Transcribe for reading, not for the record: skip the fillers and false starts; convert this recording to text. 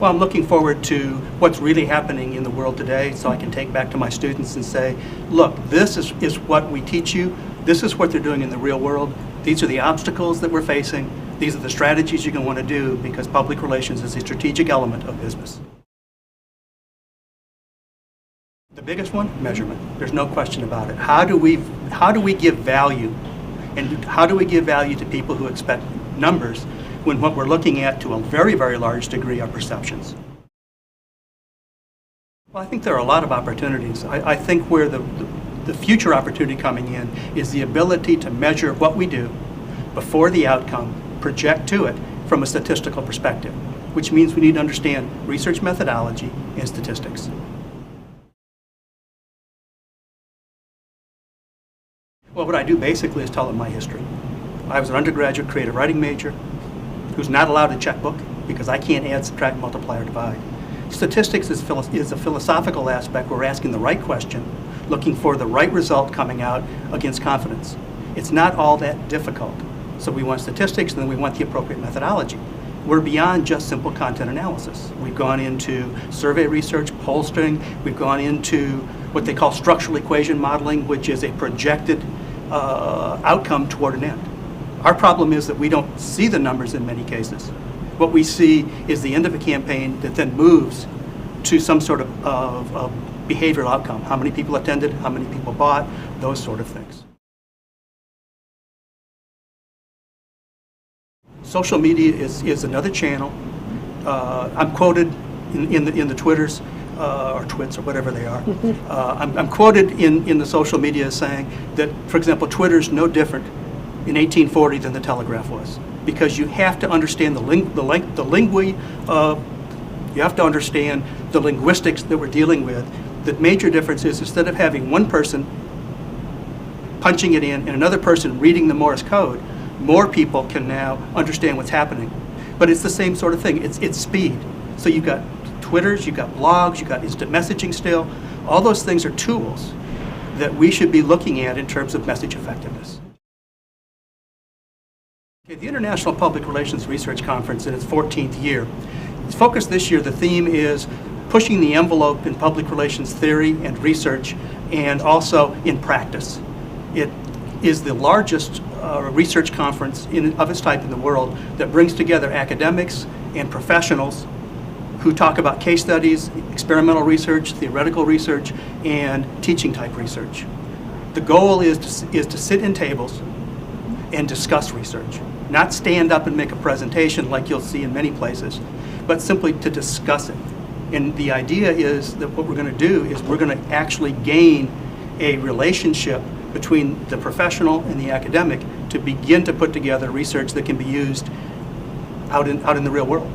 Well, I'm looking forward to what's really happening in the world today, so I can take back to my students and say, look, this is what we teach you. This is what they're doing in the real world. These are the obstacles that we're facing. These are the strategies you're going to want to do, because public relations is a strategic element of business. The biggest one, measurement. There's no question about it. How do we give value? And how do we give value to people who expect numbers when what we're looking at to a very, very large degree are perceptions? Well, I think there are a lot of opportunities. I think where the future opportunity coming in is the ability to measure what we do before the outcome, project to it from a statistical perspective, which means we need to understand research methodology and statistics. Well, what I do basically is tell them my history. I was an undergraduate creative writing major who's not allowed a checkbook because I can't add, subtract, multiply, or divide. Statistics is a philosophical aspect where we're asking the right question, looking for the right result coming out against confidence. It's not all that difficult. So we want statistics, and then we want the appropriate methodology. We're beyond just simple content analysis. We've gone into survey research, pollstering. We've gone into what they call structural equation modeling, which is a projected outcome toward an end. Our problem is that we don't see the numbers in many cases. What we see is the end of a campaign that then moves to some sort of behavioral outcome. How many people attended, how many people bought, those sort of things. Social media is another channel. I'm quoted in the Twitters, or twits, or whatever they are. I'm quoted in the social media as saying that, for example, Twitter's no different in 1840 than the telegraph was, because you have to understand you have to understand the linguistics that we're dealing with. The major difference is, instead of having one person punching it in and another person reading the Morse code, more people can now understand what's happening. But it's the same sort of thing. It's speed. So you've got Twitters, you've got blogs, you've got instant messaging still. All those things are tools that we should be looking at in terms of message effectiveness. Okay, the International Public Relations Research Conference in its 14th year. Its focus this year, the theme is pushing the envelope in public relations theory and research, and also in practice. It is the largest research conference of its type in the world that brings together academics and professionals who talk about case studies, experimental research, theoretical research, and teaching type research. The goal is to sit in tables and discuss research. Not stand up and make a presentation like you'll see in many places, but simply to discuss it. And the idea is that what we're going to do is we're going to actually gain a relationship between the professional and the academic to begin to put together research that can be used out in the real world.